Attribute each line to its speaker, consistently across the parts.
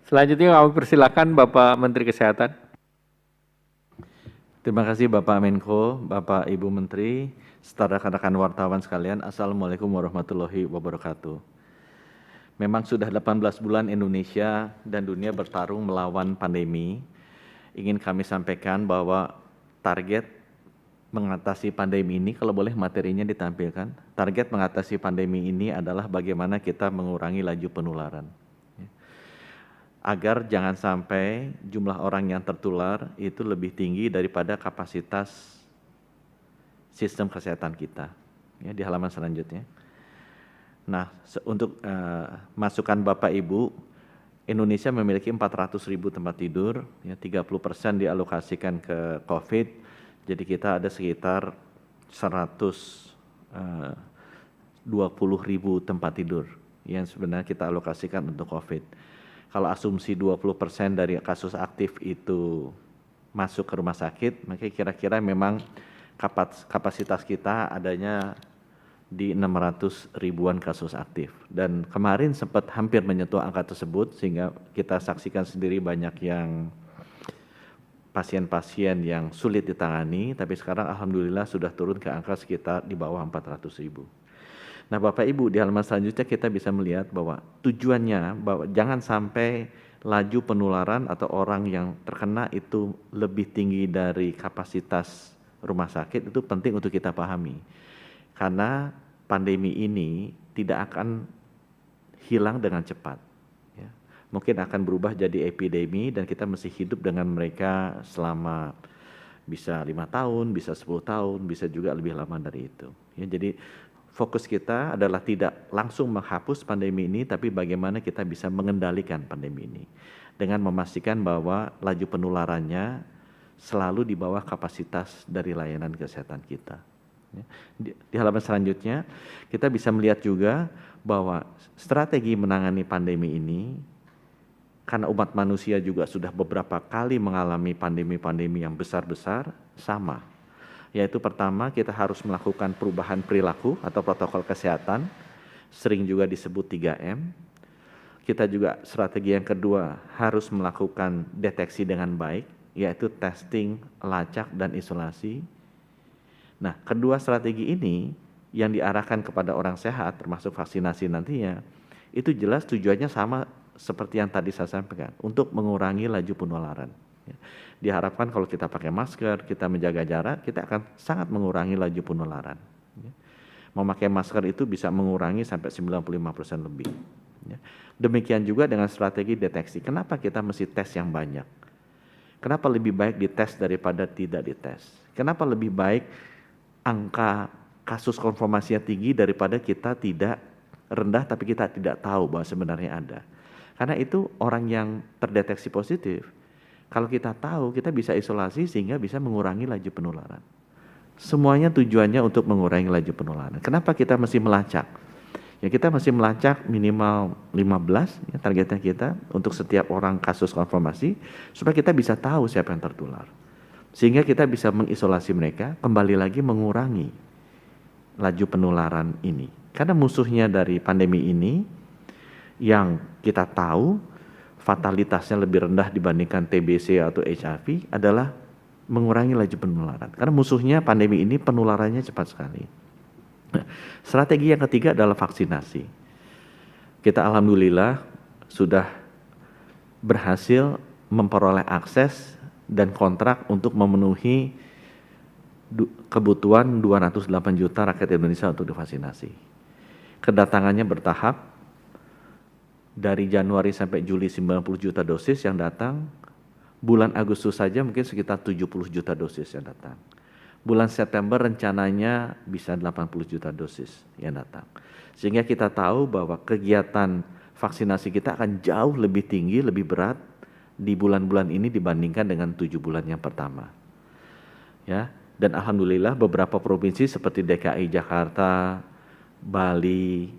Speaker 1: Selanjutnya kami persilakan Bapak Menteri Kesehatan.
Speaker 2: Terima kasih Bapak Menko, Bapak Ibu Menteri, serta rekan-rekan wartawan sekalian. Assalamualaikum warahmatullahi wabarakatuh. Memang sudah 18 bulan Indonesia dan dunia bertarung melawan pandemi. Ingin kami sampaikan bahwa target mengatasi pandemi ini, kalau boleh materinya ditampilkan, target mengatasi pandemi ini adalah bagaimana kita mengurangi laju penularan. Agar jangan sampai jumlah orang yang tertular itu lebih tinggi daripada kapasitas sistem kesehatan kita. Ya, di halaman selanjutnya. Nah, untuk masukan Bapak Ibu, Indonesia memiliki 400.000 tempat tidur, ya, 30% dialokasikan ke COVID, jadi kita ada sekitar 120.000 tempat tidur yang sebenarnya kita alokasikan untuk COVID. Kalau asumsi 20% dari kasus aktif itu masuk ke rumah sakit, maka kira-kira memang kapasitas kita adanya di 600 ribuan kasus aktif. Dan kemarin sempat hampir menyentuh angka tersebut, sehingga kita saksikan sendiri banyak yang pasien-pasien yang sulit ditangani, tapi sekarang alhamdulillah sudah turun ke angka sekitar di bawah 400 ribu. Nah Bapak Ibu, di halaman selanjutnya kita bisa melihat bahwa tujuannya bahwa jangan sampai laju penularan atau orang yang terkena itu lebih tinggi dari kapasitas rumah sakit, itu penting untuk kita pahami. Karena pandemi ini tidak akan hilang dengan cepat. Ya. Mungkin akan berubah jadi epidemi dan kita mesti hidup dengan mereka selama bisa 5 tahun, bisa 10 tahun, bisa juga lebih lama dari itu. Ya, jadi fokus kita adalah tidak langsung menghapus pandemi ini, tapi bagaimana kita bisa mengendalikan pandemi ini dengan memastikan bahwa laju penularannya selalu di bawah kapasitas dari layanan kesehatan kita. Di halaman selanjutnya kita bisa melihat juga bahwa strategi menangani pandemi ini, karena umat manusia juga sudah beberapa kali mengalami pandemi-pandemi yang besar-besar, sama. Yaitu pertama, kita harus melakukan perubahan perilaku atau protokol kesehatan, sering juga disebut 3M. Kita juga strategi yang kedua harus melakukan deteksi dengan baik, yaitu testing, lacak, dan isolasi. Nah, kedua strategi ini yang diarahkan kepada orang sehat, termasuk vaksinasi nantinya, itu jelas tujuannya sama seperti yang tadi saya sampaikan, untuk mengurangi laju penularan. Diharapkan kalau kita pakai masker, kita menjaga jarak, kita akan sangat mengurangi laju penularan. Memakai masker itu bisa mengurangi sampai 95% lebih. Demikian juga dengan strategi deteksi. Kenapa kita mesti tes yang banyak? Kenapa lebih baik dites daripada tidak dites? Kenapa lebih baik angka kasus konfirmasinya tinggi daripada kita tidak rendah tapi kita tidak tahu bahwa sebenarnya ada? Karena itu orang yang terdeteksi positif, kalau kita tahu, kita bisa isolasi sehingga bisa mengurangi laju penularan. Semuanya tujuannya untuk mengurangi laju penularan. Kenapa kita mesti melacak? Ya, kita mesti melacak minimal 15, ya, targetnya kita untuk setiap orang kasus konfirmasi, supaya kita bisa tahu siapa yang tertular. Sehingga kita bisa mengisolasi mereka, kembali lagi mengurangi laju penularan ini. Karena musuhnya dari pandemi ini, yang kita tahu, fatalitasnya lebih rendah dibandingkan TBC atau HIV adalah mengurangi laju penularan. Karena musuhnya pandemi ini penularannya cepat sekali. Nah, strategi yang ketiga adalah vaksinasi. Kita alhamdulillah sudah berhasil memperoleh akses dan kontrak untuk memenuhi kebutuhan 208 juta rakyat Indonesia untuk divaksinasi. Kedatangannya bertahap. Dari Januari sampai Juli 90 juta dosis yang datang, bulan Agustus saja mungkin sekitar 70 juta dosis yang datang. Bulan September rencananya bisa 80 juta dosis yang datang. Sehingga kita tahu bahwa kegiatan vaksinasi kita akan jauh lebih tinggi, lebih berat di bulan-bulan ini dibandingkan dengan 7 bulan yang pertama. Ya, dan alhamdulillah beberapa provinsi seperti DKI Jakarta, Bali,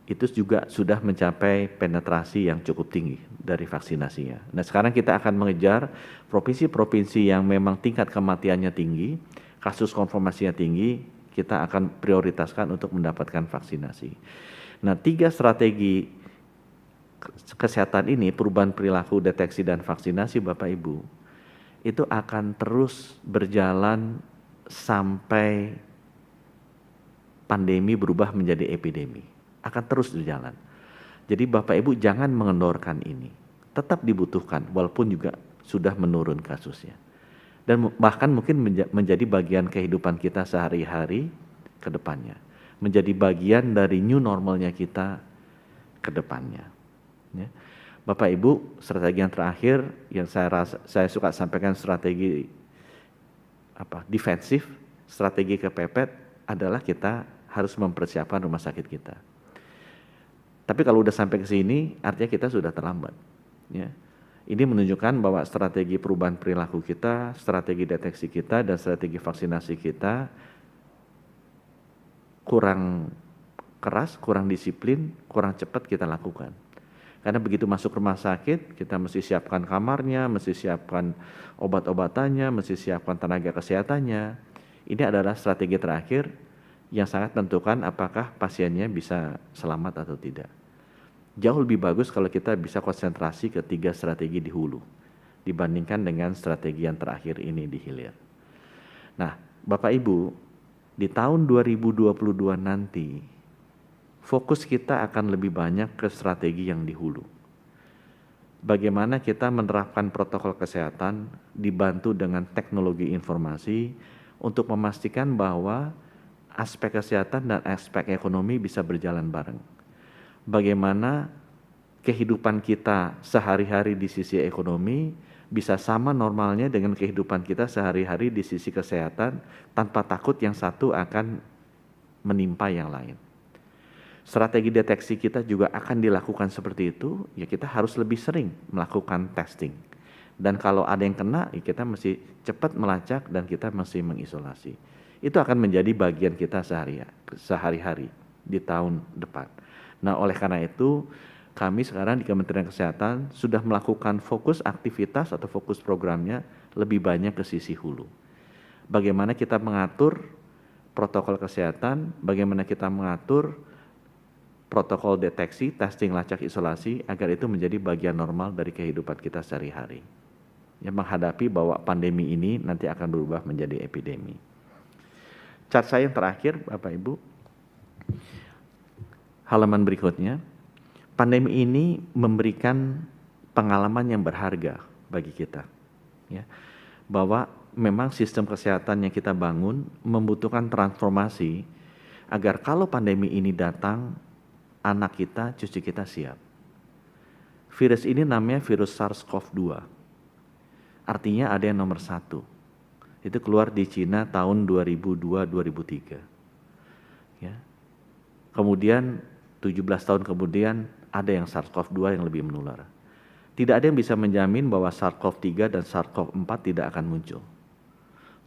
Speaker 2: itu juga sudah mencapai penetrasi yang cukup tinggi dari vaksinasinya. Nah sekarang kita akan mengejar provinsi-provinsi yang memang tingkat kematiannya tinggi, kasus konfirmasinya tinggi, kita akan prioritaskan untuk mendapatkan vaksinasi. Nah 3 strategi kesehatan ini, perubahan perilaku, deteksi dan vaksinasi Bapak Ibu, itu akan terus berjalan sampai pandemi berubah menjadi epidemi. Akan terus berjalan. Jadi Bapak Ibu jangan mengendorkan ini. Tetap dibutuhkan walaupun juga sudah menurun kasusnya. Dan bahkan mungkin menjadi bagian kehidupan kita sehari-hari ke depannya. Menjadi bagian dari new normalnya kita ke depannya. Ya. Bapak Ibu, strategi yang terakhir yang saya suka sampaikan, strategi defensif, strategi kepepet adalah kita harus mempersiapkan rumah sakit kita. Tapi kalau udah sampai ke sini, artinya kita sudah terlambat. Ya. Ini menunjukkan bahwa strategi perubahan perilaku kita, strategi deteksi kita, dan strategi vaksinasi kita kurang keras, kurang disiplin, kurang cepat kita lakukan. Karena begitu masuk rumah sakit, kita mesti siapkan kamarnya, mesti siapkan obat-obatannya, mesti siapkan tenaga kesehatannya. Ini adalah strategi terakhir yang sangat menentukan apakah pasiennya bisa selamat atau tidak. Jauh lebih bagus kalau kita bisa konsentrasi ke 3 strategi di hulu dibandingkan dengan strategi yang terakhir ini di hilir. Nah, Bapak Ibu, di tahun 2022 nanti, fokus kita akan lebih banyak ke strategi yang di hulu. Bagaimana kita menerapkan protokol kesehatan dibantu dengan teknologi informasi untuk memastikan bahwa aspek kesehatan dan aspek ekonomi bisa berjalan bareng. Bagaimana kehidupan kita sehari-hari di sisi ekonomi bisa sama normalnya dengan kehidupan kita sehari-hari di sisi kesehatan tanpa takut yang satu akan menimpa yang lain. Strategi deteksi kita juga akan dilakukan seperti itu, ya kita harus lebih sering melakukan testing. Dan kalau ada yang kena, ya kita mesti cepat melacak dan kita mesti mengisolasi. Itu akan menjadi bagian kita sehari-hari di tahun depan. Nah, oleh karena itu, kami sekarang di Kementerian Kesehatan sudah melakukan fokus aktivitas atau fokus programnya lebih banyak ke sisi hulu. Bagaimana kita mengatur protokol kesehatan, bagaimana kita mengatur protokol deteksi, testing, lacak, isolasi, agar itu menjadi bagian normal dari kehidupan kita sehari-hari. Yang menghadapi bahwa pandemi ini nanti akan berubah menjadi epidemi. Chart saya yang terakhir, Bapak Ibu, halaman berikutnya, pandemi ini memberikan pengalaman yang berharga bagi kita. Ya, bahwa memang sistem kesehatan yang kita bangun membutuhkan transformasi agar kalau pandemi ini datang, anak kita, cucu kita siap. Virus ini namanya virus SARS-CoV-2. Artinya ada yang nomor 1. Itu keluar di Cina tahun 2002-2003. Ya. Kemudian 17 tahun kemudian ada yang SARS-CoV-2 yang lebih menular. Tidak ada yang bisa menjamin bahwa SARS-CoV-3 dan SARS-CoV-4 tidak akan muncul.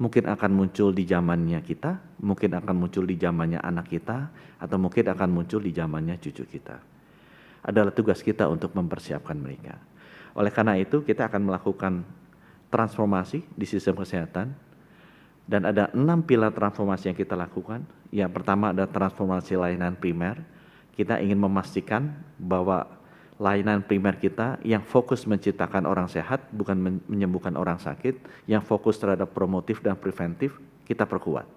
Speaker 2: Mungkin akan muncul di zamannya kita, mungkin akan muncul di zamannya anak kita, atau mungkin akan muncul di zamannya cucu kita. Adalah tugas kita untuk mempersiapkan mereka. Oleh karena itu, kita akan melakukan transformasi di sistem kesehatan, dan ada 6 pilar transformasi yang kita lakukan. Yang pertama ada transformasi layanan primer. Kita ingin memastikan bahwa layanan primer kita yang fokus menciptakan orang sehat, bukan menyembuhkan orang sakit, yang fokus terhadap promotif dan preventif, kita perkuat.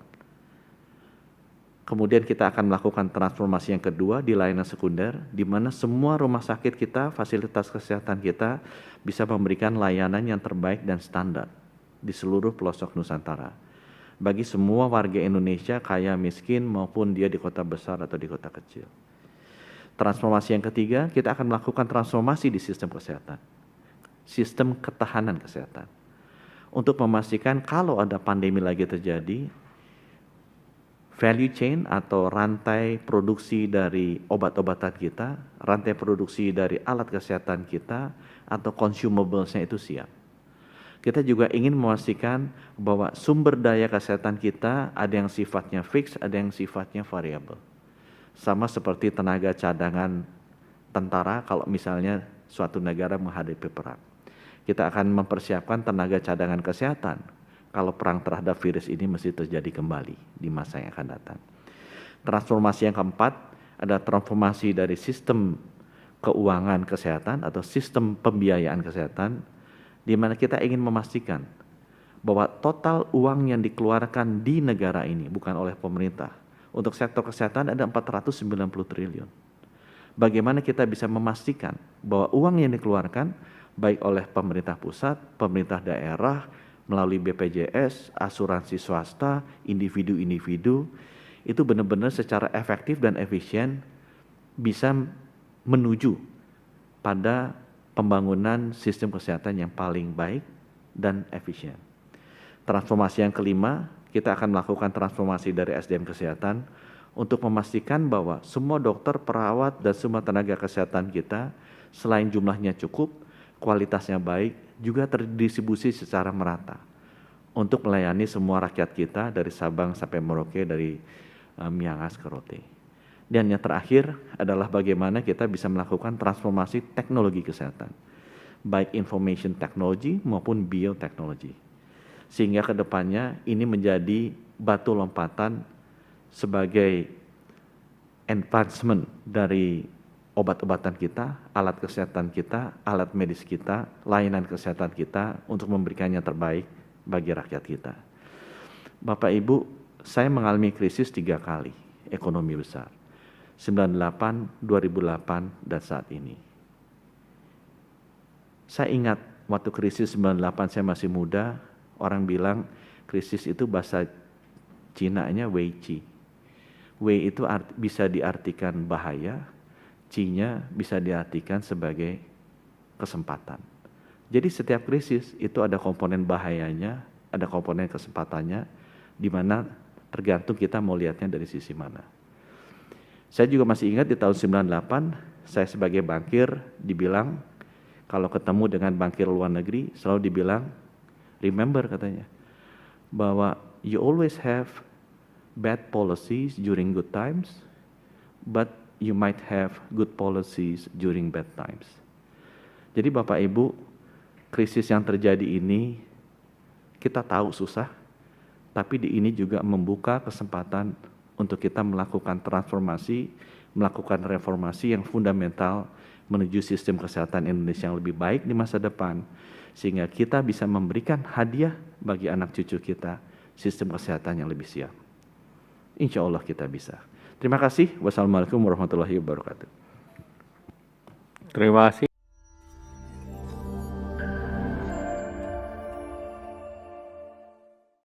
Speaker 2: Kemudian kita akan melakukan transformasi yang kedua di layanan sekunder, di mana semua rumah sakit kita, fasilitas kesehatan kita bisa memberikan layanan yang terbaik dan standar di seluruh pelosok Nusantara. Bagi semua warga Indonesia, kaya miskin maupun dia di kota besar atau di kota kecil. Transformasi yang ketiga, kita akan melakukan transformasi di sistem kesehatan. Sistem ketahanan kesehatan. Untuk memastikan kalau ada pandemi lagi terjadi, value chain atau rantai produksi dari obat-obatan kita, rantai produksi dari alat kesehatan kita, atau consumables-nya itu siap. Kita juga ingin memastikan bahwa sumber daya kesehatan kita ada yang sifatnya fix, ada yang sifatnya variabel. Sama seperti tenaga cadangan tentara kalau misalnya suatu negara menghadapi perang. Kita akan mempersiapkan tenaga cadangan kesehatan kalau perang terhadap virus ini mesti terjadi kembali di masa yang akan datang. Transformasi yang keempat ada transformasi dari sistem keuangan kesehatan atau sistem pembiayaan kesehatan, di mana kita ingin memastikan bahwa total uang yang dikeluarkan di negara ini bukan oleh pemerintah. Untuk sektor kesehatan ada 490 triliun. Bagaimana kita bisa memastikan bahwa uang yang dikeluarkan baik oleh pemerintah pusat, pemerintah daerah, melalui BPJS, asuransi swasta, individu-individu, itu benar-benar secara efektif dan efisien bisa menuju pada pembangunan sistem kesehatan yang paling baik dan efisien. Transformasi yang kelima, kita akan melakukan transformasi dari SDM kesehatan untuk memastikan bahwa semua dokter, perawat, dan semua tenaga kesehatan kita selain jumlahnya cukup, kualitasnya baik, juga terdistribusi secara merata untuk melayani semua rakyat kita dari Sabang sampai Merauke, dari Miangas ke Rote. Dan yang terakhir adalah bagaimana kita bisa melakukan transformasi teknologi kesehatan, baik information technology maupun biotechnology. Sehingga ke depannya ini menjadi batu lompatan sebagai advancement dari obat-obatan kita, alat kesehatan kita, alat medis kita, layanan kesehatan kita untuk memberikan yang terbaik bagi rakyat kita. Bapak Ibu, saya mengalami krisis 3 kali ekonomi besar. 98, 2008, dan saat ini. Saya ingat waktu krisis 98 saya masih muda, orang bilang krisis itu bahasa Cina-nya Wei Qi. Wei itu bisa diartikan bahaya, Qi-nya bisa diartikan sebagai kesempatan. Jadi setiap krisis itu ada komponen bahayanya, ada komponen kesempatannya, di mana tergantung kita mau lihatnya dari sisi mana. Saya juga masih ingat di tahun 98, saya sebagai bankir dibilang, kalau ketemu dengan bankir luar negeri, selalu dibilang, remember katanya, bahwa you always have bad policies during good times, but you might have good policies during bad times. Jadi Bapak Ibu, krisis yang terjadi ini, kita tahu susah, tapi di ini juga membuka kesempatan untuk kita melakukan transformasi, melakukan reformasi yang fundamental menuju sistem kesehatan Indonesia yang lebih baik di masa depan, sehingga kita bisa memberikan hadiah bagi anak cucu kita sistem kesehatan yang lebih siap. Insya Allah kita bisa. Terima kasih. Wassalamualaikum warahmatullahi wabarakatuh.
Speaker 1: Terima kasih.